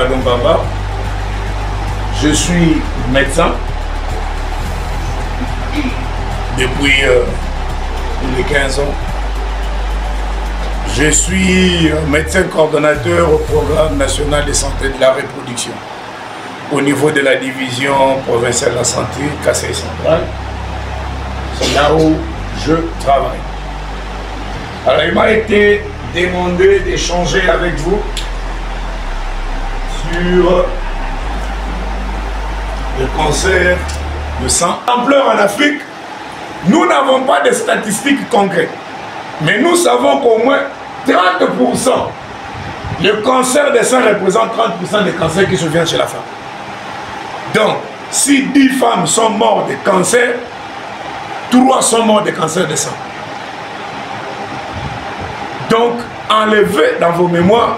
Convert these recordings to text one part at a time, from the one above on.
Lumbamba. Je suis médecin depuis les 15 ans. Je suis médecin coordonnateur au programme national de santé de la reproduction au niveau de la division provinciale de la santé, Kasaï Central. C'est là où je travaille. Alors il m'a été demandé d'échanger avec vous sur le cancer de sang. Ampleur en Afrique, nous n'avons pas de statistiques concrètes, mais nous savons qu'au moins 30%, le cancer des seins représente 30% des cancers qui surviennent chez la femme. Donc, si 10 femmes sont mortes de cancer, 3 sont mortes de cancer de sang. Donc, enlevez dans vos mémoires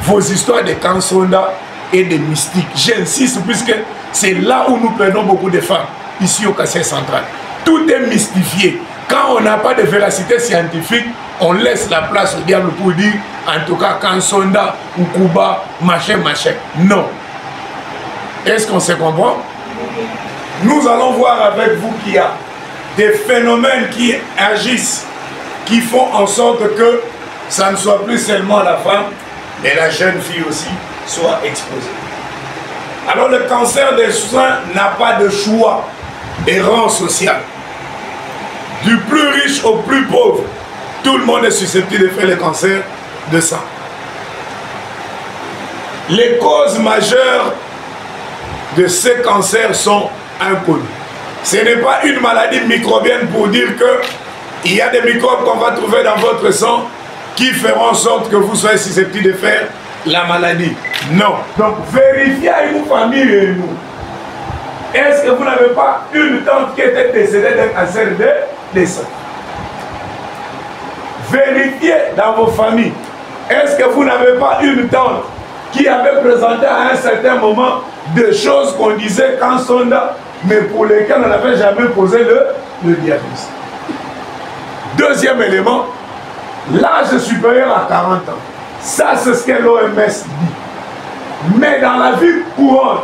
vos histoires de Kansonda et de mystiques. J'insiste puisque c'est là où nous perdons beaucoup de femmes, ici au Kasaï Central. Tout est mystifié. Quand on n'a pas de véracité scientifique, on laisse la place au diable pour dire, en tout cas, Kansonda, Ukuba, machin, machin. Non. Est-ce qu'on se comprend? Nous allons voir avec vous qu'il y a des phénomènes qui agissent, qui font en sorte que ça ne soit plus seulement la femme, mais la jeune fille aussi soit exposée. Alors le cancer des seins n'a pas de choix et rang social. Du plus riche au plus pauvre, tout le monde est susceptible de faire le cancer de sang. Les causes majeures de ces cancers sont inconnues. Ce n'est pas une maladie microbienne pour dire qu'il y a des microbes qu'on va trouver dans votre sang qui feront en sorte que vous soyez susceptible de faire la maladie. Non. Donc vérifiez avec vos familles et nous. Est-ce que vous n'avez pas une tante qui était décédée d'un cancer des seins? Vérifiez dans vos familles. Est-ce que vous n'avez pas une tante qui avait présenté à un certain moment des choses qu'on disait Kansonda, mais pour lesquelles on n'avait jamais posé le diagnostic? Deuxième élément, l'âge supérieur à 40 ans. Ça, c'est ce que l'OMS dit. Mais dans la vie courante,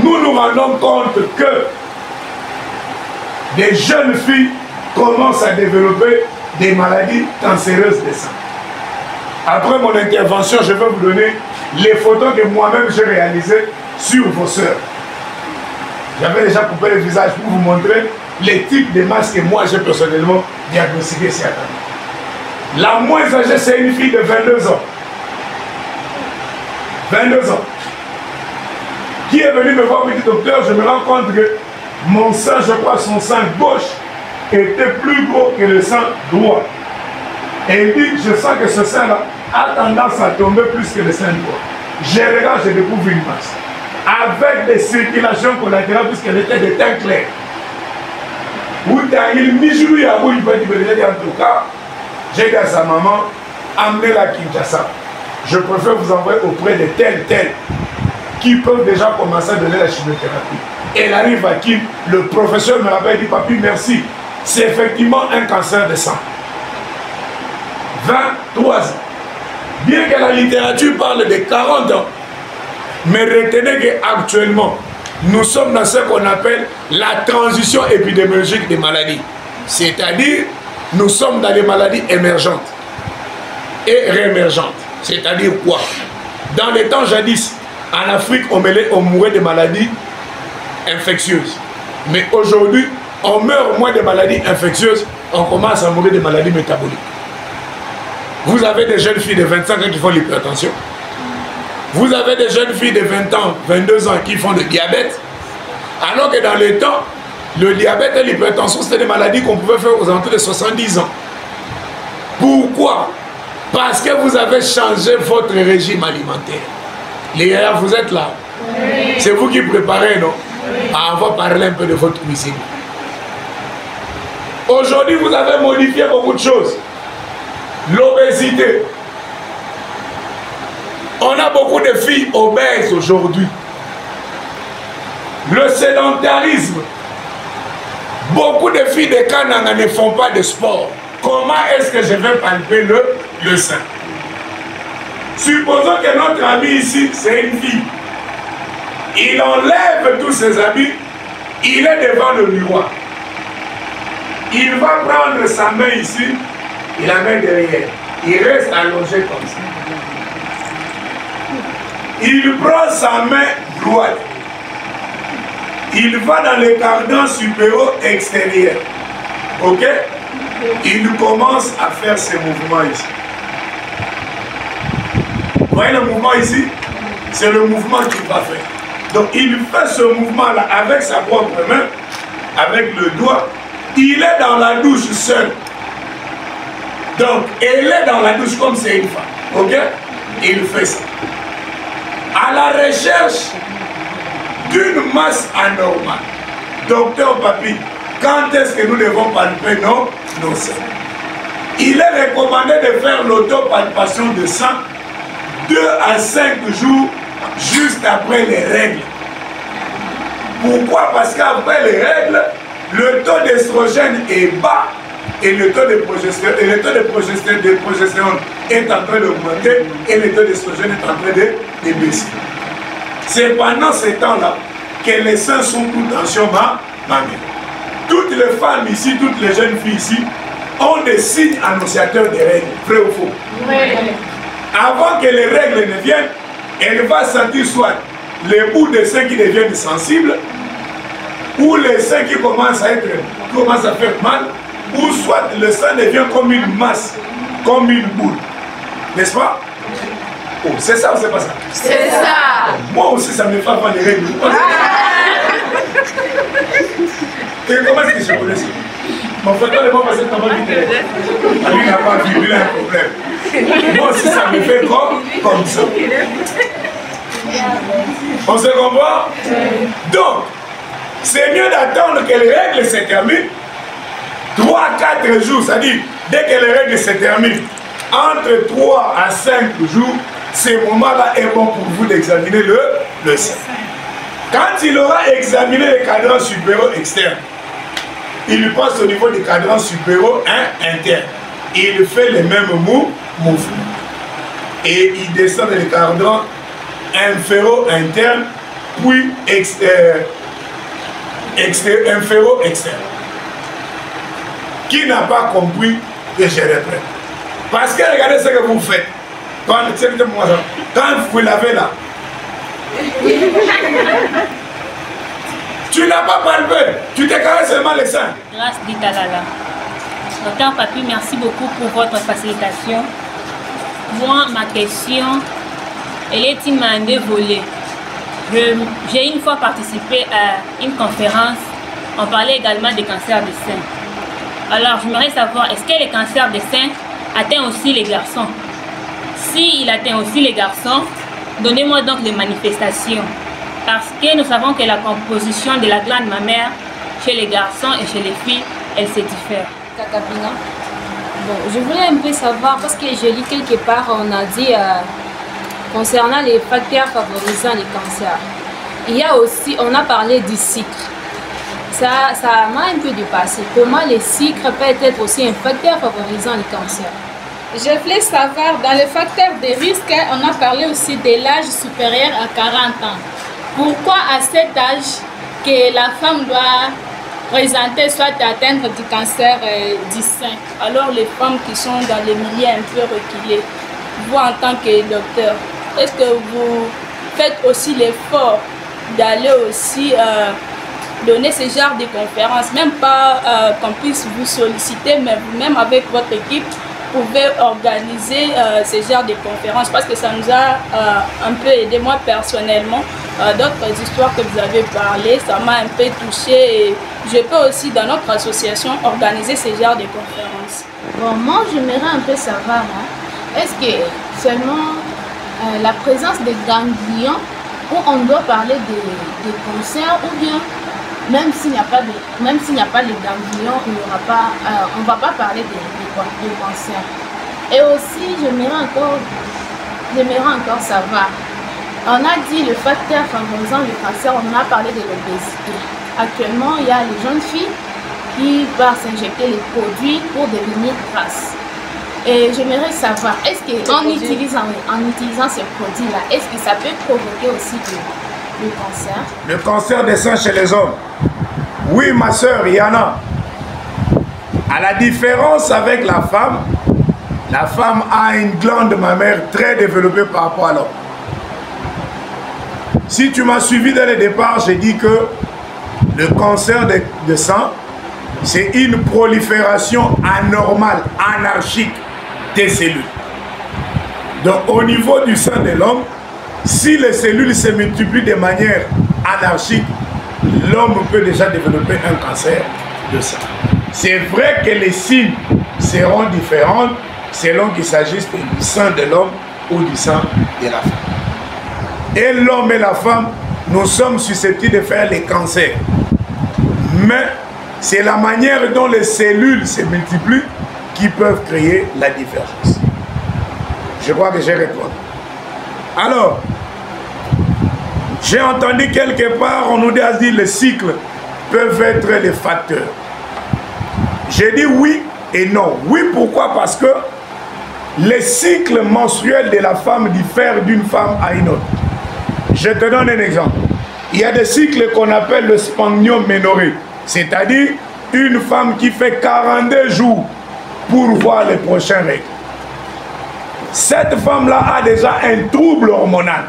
nous nous rendons compte que des jeunes filles commencent à développer des maladies cancéreuses des seins. Après mon intervention, je vais vous donner les photos que moi-même j'ai réalisées sur vos sœurs. J'avais déjà coupé le visage pour vous montrer les types de masques que moi j'ai personnellement diagnostiqués ici à Tana. La moins âgée, c'est une fille de 22 ans. 22 ans. Qui est venu me voir, petit docteur, je me rends compte que mon sein, je crois, son sein gauche était plus gros que le sein droit. Et il dit, je sens que ce sein-là a tendance à tomber plus que le sein droit. Je regarde, je découvre une masse. Avec des circulations collatérales, puisqu'elle était de teint clair. En tout cas, j'ai dit à sa maman, amenez-la à Kinshasa. Je préfère vous envoyer auprès de tel qui peuvent déjà commencer à donner la chimiothérapie. Elle arrive à Kim, le professeur me rappelle, dit, papi, merci. C'est effectivement un cancer de sang. 23 ans. Bien que la littérature parle de 40 ans, mais retenez qu'actuellement, nous sommes dans ce qu'on appelle la transition épidémiologique des maladies. C'est-à-dire, nous sommes dans les maladies émergentes et réémergentes. C'est-à-dire quoi? Dans les temps jadis, en Afrique, on mourait de maladies infectieuses. Mais aujourd'hui, on meurt moins de maladies infectieuses, on commence à mourir de maladies métaboliques. Vous avez des jeunes filles de 25 ans qui font l'hypertension. Vous avez des jeunes filles de 20 ans, 22 ans qui font le diabète. Alors que dans les temps, le diabète et l'hypertension, c'était des maladies qu'on pouvait faire aux alentours de 70 ans. Pourquoi? Parce que vous avez changé votre régime alimentaire. Les gars, vous êtes là. Oui. C'est vous qui préparez, non? Oui. Ah, on va parler un peu de votre cuisine. Aujourd'hui, vous avez modifié beaucoup de choses. L'obésité. On a beaucoup de filles obèses aujourd'hui. Le sédentarisme. Beaucoup de filles de Kananga ne font pas de sport. Comment est-ce que je vais palper le sein? Supposons que notre ami ici, c'est une fille. Il enlève tous ses habits, il est devant le miroir. Il va prendre sa main ici, il la met derrière. Il reste allongé comme ça. Il prend sa main droite. Il va dans le cardan supérieur extérieur. Ok? Il commence à faire ces mouvements ici. Vous voyez le mouvement ici? C'est le mouvement qu'il va faire. Donc il fait ce mouvement-là avec sa propre main, avec le doigt. Il est dans la douche seul. Donc elle est dans la douche comme c'est une femme. Ok? Il fait ça. À la recherche d'une masse anormale. Docteur Papi, quand est-ce que nous devons palper nos seins? Il est recommandé de faire l'autopalpation de sang 2 à 5 jours juste après les règles. Pourquoi? Parce qu'après les règles, le taux d'estrogène est bas et le taux de progestérone est en train d'augmenter et le taux d'estrogène est en train de baisser. C'est pendant ce temps-là que les seins sont tout tension mammaire. Toutes les femmes ici, toutes les jeunes filles ici ont des signes annonciateurs des règles, vrai ou faux? Oui. Avant que les règles ne viennent, elle va sentir soit les bouts de seins qui deviennent sensibles, ou les seins qui commencent à faire mal, ou soit le sein devient comme une masse, comme une boule. N'est-ce pas? Oh, c'est ça ou c'est pas ça? C'est ça. Moi aussi, ça me fait avoir des règles. Et comment est-ce que je connais ça? Mon frère, ne m'a pas passé comment vite. Lui n'a pas vu, il a un problème. Moi aussi, ça me fait comme ça. On se comprend? Donc, c'est mieux d'attendre que les règles se terminent. 3-4 jours, c'est-à-dire, dès que les règles se terminent, entre 3 à 5 jours, ce moment-là est bon pour vous d'examiner le sein. Quand il aura examiné le cadran supérieur externe, il passe au niveau du cadran supérieur interne. Il fait les mêmes mouvements. Et il descend dans le cadran inférieur interne, puis inférieur externe. Qui n'a pas compris que je reprends? Parce que regardez ce que vous faites. Quand vous l'avez là, tu n'as pas palpé, tu te caresses seulement les seins. Grâce d'Italala. Docteur Papi, merci beaucoup pour votre facilitation. Moi, ma question, elle est une main volée. J'ai une fois participé à une conférence, on parlait également des cancers des seins. Alors, j'aimerais savoir, est-ce que les cancers des seins atteignent aussi les garçons? S'il atteint aussi les garçons, donnez-moi donc les manifestations. Parce que nous savons que la composition de la glande mammaire chez les garçons et chez les filles, elle se diffère. Kakapina. Bon, je voulais un peu savoir, parce que je lis quelque part, on a dit concernant les facteurs favorisant les cancers. Il y a aussi, on a parlé du sucre. Ça m'a un peu dépassé. Comment les sucres peuvent être aussi un facteur favorisant les cancers? Je voulais savoir, dans les facteurs de risque, on a parlé aussi de l'âge supérieur à 40 ans. Pourquoi à cet âge que la femme doit présenter, soit atteindre du cancer du sein? Alors les femmes qui sont dans les milieux un peu reculés, vous en tant que docteur, est-ce que vous faites aussi l'effort d'aller aussi donner ce genre de conférences, même pas qu'on puisse vous solliciter, mais vous-même avec votre équipe, pouvez organiser ce genre de conférences, parce que ça nous a un peu aidé, moi personnellement, d'autres histoires que vous avez parlé, ça m'a un peu touché et je peux aussi dans notre association organiser ce genre de conférences. Bon, moi j'aimerais un peu savoir, est-ce que seulement la présence des ganglions, où on doit parler des cancers, ou bien même s'il n'y a pas de ganglions, on ne va pas parler de cancer. Et aussi, j'aimerais encore savoir, on a dit le facteur favorisant le cancer, on a parlé de l'obésité. Actuellement, il y a les jeunes filles qui vont s'injecter les produits pour devenir grasses. Et j'aimerais savoir, est-ce qu'en utilisant ces produits-là, est-ce que ça peut provoquer aussi le cancer? Le cancer des seins chez les hommes? Oui, ma soeur, il y en a. À la différence avec la femme a une glande mammaire très développée par rapport à l'homme. Si tu m'as suivi dès le départ, j'ai dit que le cancer de sang, c'est une prolifération anormale, anarchique des cellules. Donc au niveau du sein de l'homme, si les cellules se multiplient de manière anarchique, l'homme peut déjà développer un cancer de sang. C'est vrai que les signes seront différents selon qu'il s'agisse du sang de l'homme ou du sang de la femme. Et l'homme et la femme, nous sommes susceptibles de faire les cancers. Mais c'est la manière dont les cellules se multiplient qui peuvent créer la différence. Je crois que j'ai répondu. Alors, j'ai entendu quelque part, on nous a dit que les cycles peuvent être les facteurs. J'ai dit oui et non. Oui, pourquoi? Parce que les cycles menstruels de la femme diffèrent d'une femme à une autre. Je te donne un exemple. Il y a des cycles qu'on appelle le sphingnoménorrhée, c'est-à-dire une femme qui fait 42 jours pour voir les prochains règles. Cette femme-là a déjà un trouble hormonal.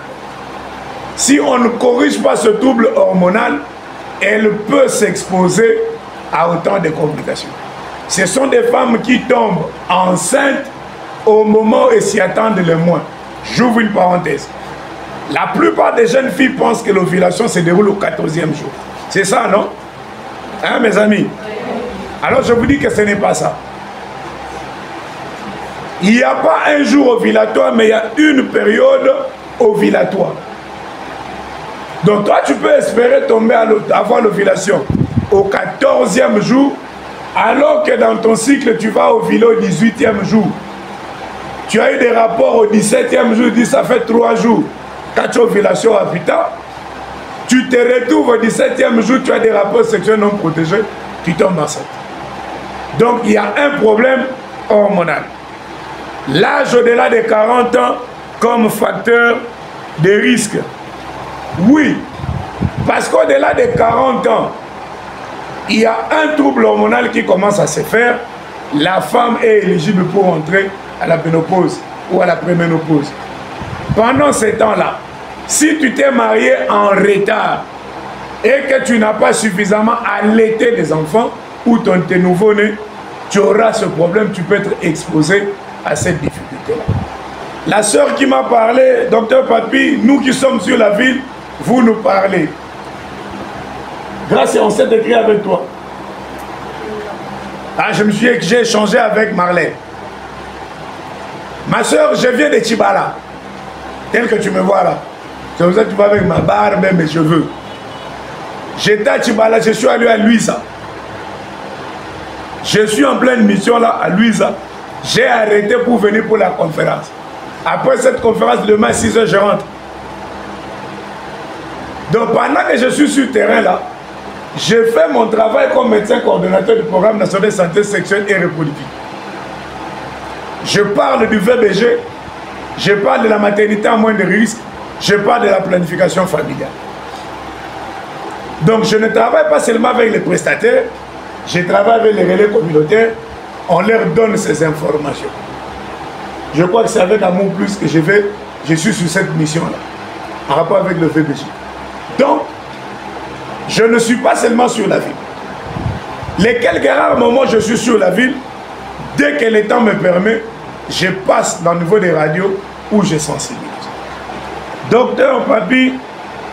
Si on ne corrige pas ce trouble hormonal, elle peut s'exposer à autant de complications. Ce sont des femmes qui tombent enceintes au moment où elles s'y attendent le moins. J'ouvre une parenthèse. La plupart des jeunes filles pensent que l'ovulation se déroule au 14e jour. C'est ça, non? Hein, mes amis? Alors je vous dis que ce n'est pas ça. Il n'y a pas un jour ovulatoire, mais il y a une période ovulatoire. Donc toi, tu peux espérer tomber avoir l'ovulation au 14e jour, alors que dans ton cycle, tu vas ovuler au 18e jour. Tu as eu des rapports au 17e jour, dis ça fait 3 jours. Quand tu as ovulation à putain, tu te retrouves au 17e jour, tu as des rapports sexuels non protégés, tu tombes enceinte. Donc il y a un problème hormonal. L'âge au-delà de 40 ans comme facteur de risque. Oui, parce qu'au-delà de 40 ans, il y a un trouble hormonal qui commence à se faire. La femme est éligible pour entrer à la ménopause ou à la préménopause. Pendant ce temps-là, si tu t'es marié en retard et que tu n'as pas suffisamment allaité les enfants ou tes nouveau-nés, tu auras ce problème, tu peux être exposé à cette difficulté-là. La sœur qui m'a parlé, docteur Papi, nous qui sommes sur la ville, vous nous parlez. Grâce à on s'est écrit avec toi. Ah, j'ai échangé avec Marlène. Ma soeur, je viens de Tchibala. Tel que tu me vois là. C'est pour ça que tu vas avec ma barbe et mes cheveux. J'étais à Tchibala, je suis allé à Luisa. Je suis en pleine mission là à Luisa. J'ai arrêté pour venir pour la conférence. Après cette conférence, demain à 6 h, je rentre. Donc pendant que je suis sur le terrain là, je fais mon travail comme médecin coordonnateur du programme national de santé sexuelle et reproductive. Je parle du VBG, je parle de la maternité à moindre risque, je parle de la planification familiale. Donc je ne travaille pas seulement avec les prestataires, je travaille avec les relais communautaires, on leur donne ces informations. Je crois que c'est avec Amour Plus que je suis sur cette mission-là, en rapport avec le VBG. Donc, je ne suis pas seulement sur la ville. Les quelques rares moments où je suis sur la ville, dès que le temps me permet, je passe dans le niveau des radios où je sensibilise. Docteur Papi,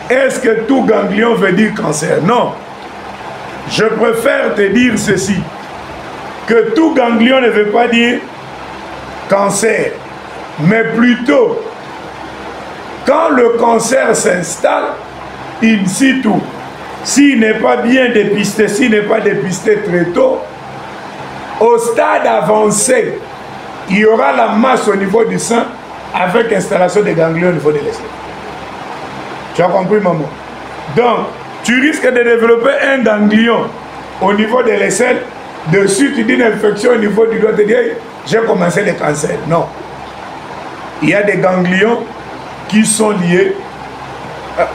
est-ce que tout ganglion veut dire cancer? Non. Je préfère te dire ceci, que tout ganglion ne veut pas dire cancer, mais plutôt, quand le cancer s'installe, in situ, s'il n'est pas bien dépisté, s'il n'est pas dépisté très tôt, au stade avancé, il y aura la masse au niveau du sein avec installation des ganglions au niveau de l'aisselle. Tu as compris, maman? Donc, tu risques de développer un ganglion au niveau de l'aisselle, de suite d'une infection au niveau du doigt, j'ai commencé le cancer. Non. Il y a des ganglions qui sont liés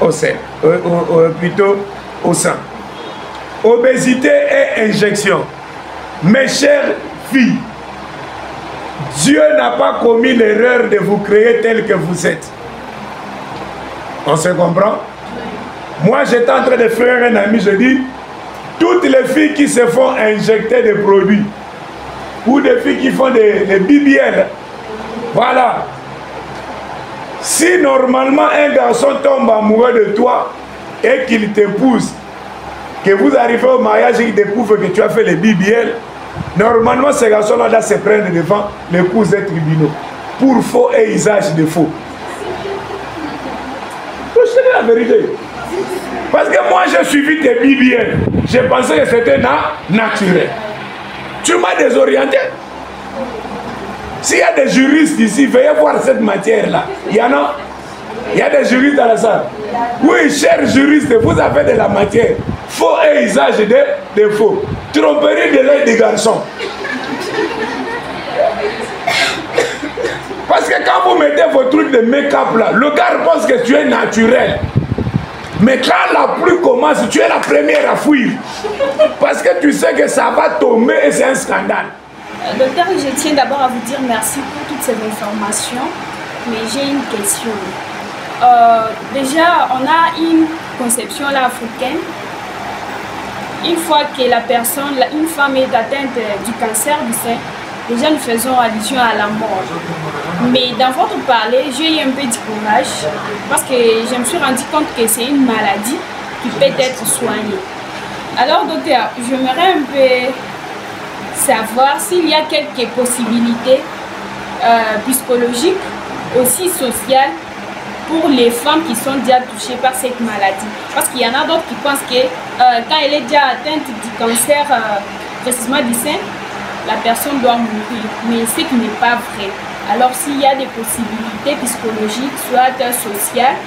au sein, plutôt au sang. Obésité et injection. Mes chères filles, Dieu n'a pas commis l'erreur de vous créer tel que vous êtes. On se comprend? Moi, j'étais en train de faire un ami, je dis, toutes les filles qui se font injecter des produits, ou des filles qui font des BBL, voilà. Si normalement un garçon tombe amoureux de toi et qu'il t'épouse, que vous arrivez au mariage et qu'il découvre que tu as fait les BBL, normalement ce garçon-là doit se prendre devant les cours des tribunaux pour faux et usage de faux. Je dis la vérité. Parce que moi j'ai suivi tes BBL, j'ai pensé que c'était naturel. Tu m'as désorienté. S'il y a des juristes ici, veuillez voir cette matière-là. Il y en a? Il y a des juristes dans la salle. Oui, chers juristes, vous avez de la matière. Faux et usage de faux. Tromperie de l'œil des garçons. Parce que quand vous mettez vos trucs de make-up là, le gars pense que tu es naturel. Mais quand la pluie commence, tu es la première à fuir. Parce que tu sais que ça va tomber et c'est un scandale. Docteur, je tiens d'abord à vous dire merci pour toutes ces informations, mais j'ai une question. Déjà, on a une conception là africaine. Une fois que la personne, une femme est atteinte du cancer du sein, déjà nous faisons allusion à la mort. Mais dans votre parler, j'ai eu un peu de courage parce que je me suis rendu compte que c'est une maladie qui peut être soignée. Alors docteur, j'aimerais un peu savoir s'il y a quelques possibilités psychologiques, aussi sociales, pour les femmes qui sont déjà touchées par cette maladie. Parce qu'il y en a d'autres qui pensent que quand elle est déjà atteinte du cancer, précisément du sein, la personne doit mourir. Mais ce qui n'est pas vrai. Alors s'il y a des possibilités psychologiques, soit sociales,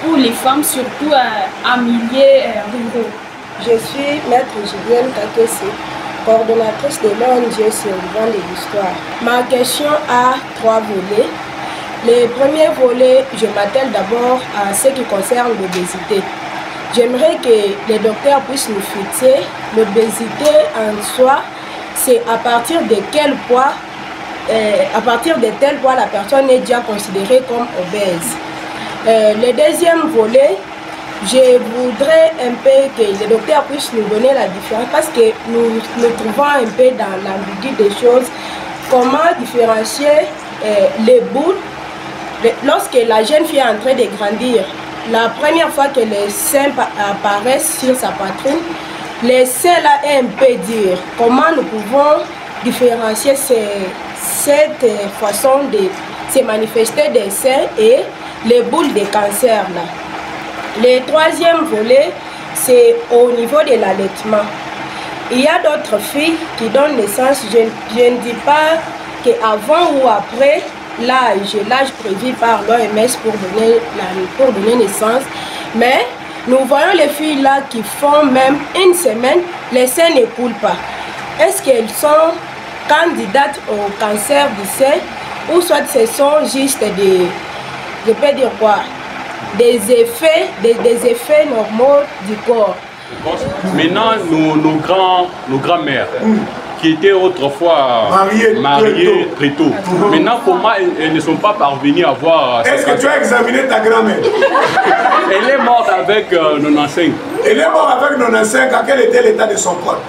pour les femmes, surtout en milieu ruraux. Je suis maître Julienne Kakesi, coordonnatrice de l'ONG Survivants de l'Histoire. Ma question a 3 volets. Le premier volet, je m'attelle d'abord à ce qui concerne l'obésité. J'aimerais que les docteurs puissent nous fixer l'obésité en soi, c'est à partir de quel poids, la personne est déjà considérée comme obèse. Le deuxième volet, je voudrais un peu que les docteurs puissent nous donner la différence parce que nous nous trouvons un peu dans l'ambigu des choses. Comment différencier les boules lorsque la jeune fille est en train de grandir? La première fois que les seins apparaissent sur sa poitrine, les seins là est un peu dur. Comment nous pouvons différencier cette façon de se manifester des seins et les boules de cancer là? Le troisième volet, c'est au niveau de l'allaitement. Il y a d'autres filles qui donnent naissance, je ne dis pas qu'avant ou après l'âge prévu par l'OMS pour donner naissance, mais nous voyons les filles là qui font même une semaine, les seins ne coulent pas. Est-ce qu'elles sont candidates au cancer du sein ou soit ce sont juste des, je peux dire quoi, des effets normaux du corps? Maintenant, nos grands-mères qui étaient autrefois mariées très tôt. Maintenant, comment elles ne sont pas parvenues à voir... Est-ce que tu as examiné ta grand-mère? Elle est morte avec 95. Elle est morte avec 95. Quel était l'état de son corps?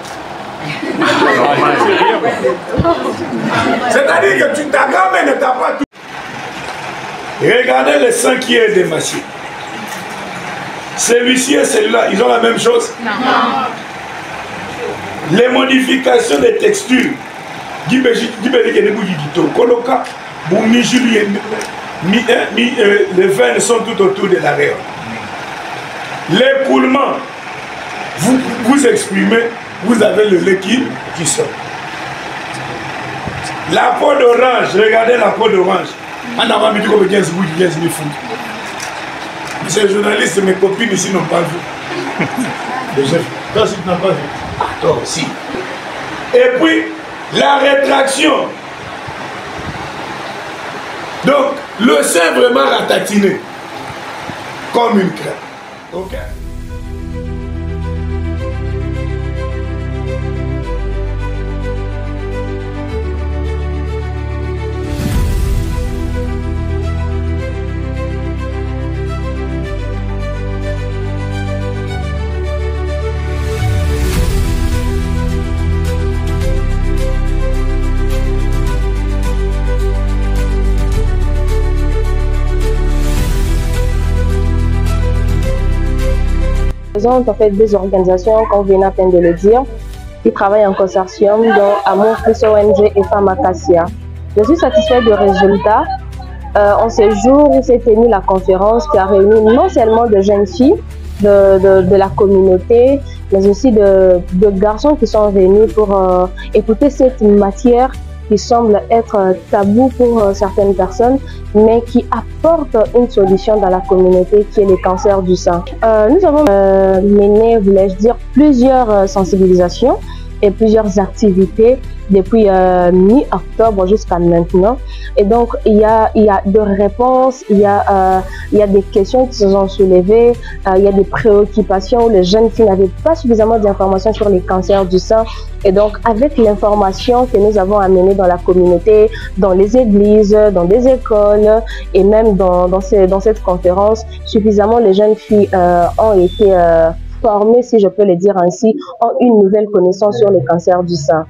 C'est-à-dire que ta grand-mère ne t'a pas tout... Regardez le sang qui est démassé. Celui-ci et celui-là, ils ont la même chose? Non. Les modifications des textures, les veines sont tout autour de l'aréole. L'écoulement, vous exprimez, vous avez le lait qui sort. La peau d'orange, regardez la peau d'orange. Ces journalistes, mes copines ici n'ont pas vu. Toi aussi tu n'as pas vu. Toi aussi. Et puis, la rétraction Donc, le sein vraiment ratatiné, comme une crêpe. Ok. En fait des organisations, comme vient à peine de le dire, qui travaillent en consortium, dont Amour Plus ONG et Femmes Acacia. Je suis satisfaite du résultat. En ce jour où s'est tenue la conférence qui a réuni non seulement de jeunes filles de la communauté, mais aussi de garçons qui sont venus pour écouter cette matière qui semble être tabou pour certaines personnes, mais qui apporte une solution dans la communauté, qui est le cancer du sein. Nous avons mené, voulais-je dire, plusieurs sensibilisations et plusieurs activités depuis mi-octobre jusqu'à maintenant. Et donc, il y a des réponses, il y a des questions qui se sont soulevées, il y a des préoccupations où les jeunes filles n'avaient pas suffisamment d'informations sur les cancers du sein. Et donc, avec l'information que nous avons amenée dans la communauté, dans les églises, dans des écoles et même dans cette conférence, suffisamment les jeunes filles ont été formées, si je peux le dire ainsi, ont une nouvelle connaissance sur le cancer du sein.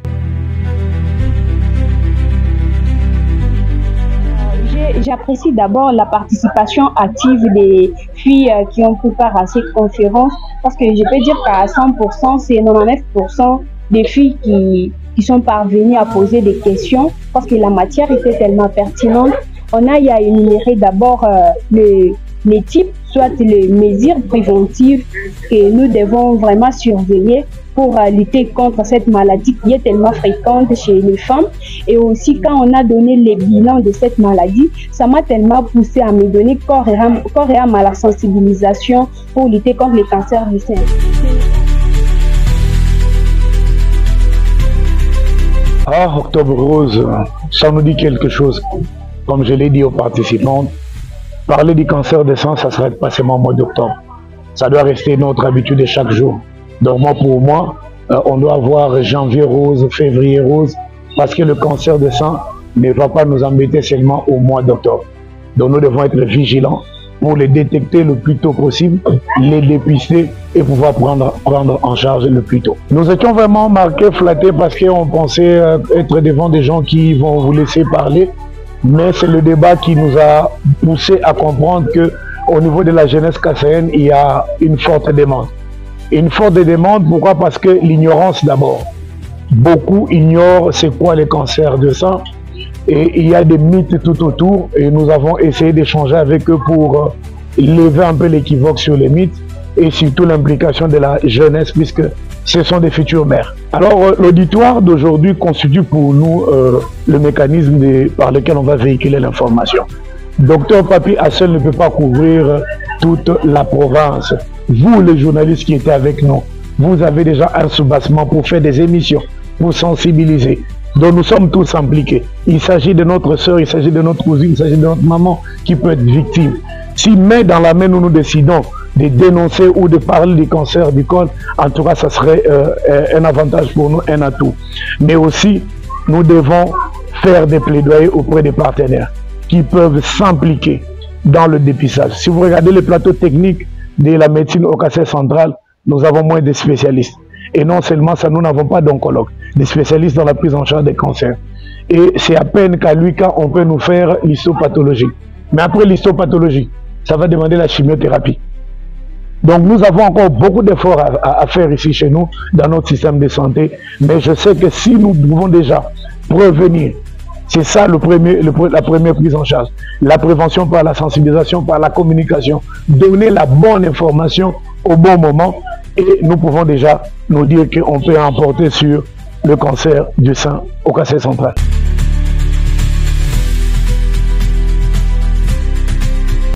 J'apprécie d'abord la participation active des filles qui ont pris part à cette conférence, parce que je peux dire qu'à 100%, c'est 99% des filles qui sont parvenues à poser des questions, parce que la matière était tellement pertinente. On a à énumérer d'abord les types, soit les mesures préventives que nous devons vraiment surveiller pour lutter contre cette maladie qui est tellement fréquente chez les femmes. Et aussi, quand on a donné les bilans de cette maladie, ça m'a tellement poussé à me donner corps et âme à la sensibilisation pour lutter contre les cancers du sein. Ah, Octobre Rose, ça nous dit quelque chose. Comme je l'ai dit aux participants, parler du cancer du sein, ça ne s'arrête pas seulement au mois d'octobre. Ça doit rester notre habitude de chaque jour. Donc pour moi, on doit avoir janvier rose, février rose, parce que le cancer du sein ne va pas nous embêter seulement au mois d'octobre. Donc nous devons être vigilants pour les détecter le plus tôt possible, les dépister et pouvoir prendre en charge le plus tôt. Nous étions vraiment marqués, flattés, parce qu'on pensait être devant des gens qui vont vous laisser parler, mais c'est le débat qui nous a poussé à comprendre qu'au niveau de la jeunesse casséenne, il y a une forte demande. Une forte demande, pourquoi? Parce que l'ignorance d'abord. Beaucoup ignorent c'est quoi les cancers de sein et il y a des mythes tout autour et nous avons essayé d'échanger avec eux pour lever un peu l'équivoque sur les mythes et surtout l'implication de la jeunesse puisque ce sont des futures mères. Alors l'auditoire d'aujourd'hui constitue pour nous le mécanisme par lequel on va véhiculer l'information. Docteur Papi à seul ne peut pas couvrir toute la province. Vous, les journalistes qui étaient avec nous, vous avez déjà un soubassement pour faire des émissions, pour sensibiliser. Donc nous sommes tous impliqués. Il s'agit de notre soeur, il s'agit de notre cousine, il s'agit de notre maman qui peut être victime. Si main dans la main nous décidons de dénoncer ou de parler du cancer du col, en tout cas ça serait un avantage pour nous, un atout. Mais aussi, nous devons faire des plaidoyers auprès des partenaires qui peuvent s'impliquer dans le dépistage. Si vous regardez les plateaux techniques de la médecine au Kassai central, nous avons moins de spécialistes. Et non seulement ça, nous n'avons pas d'oncologues, des spécialistes dans la prise en charge des cancers. Et c'est à peine qu'à l'UQA, on peut nous faire l'histopathologie. Mais après l'histopathologie, ça va demander la chimiothérapie. Donc nous avons encore beaucoup d'efforts à faire ici chez nous, dans notre système de santé. Mais je sais que si nous pouvons déjà prévenir, c'est ça la première prise en charge. La prévention par la sensibilisation, par la communication. Donner la bonne information au bon moment. Et nous pouvons déjà nous dire qu'on peut emporter sur le cancer du sein au Kassai central.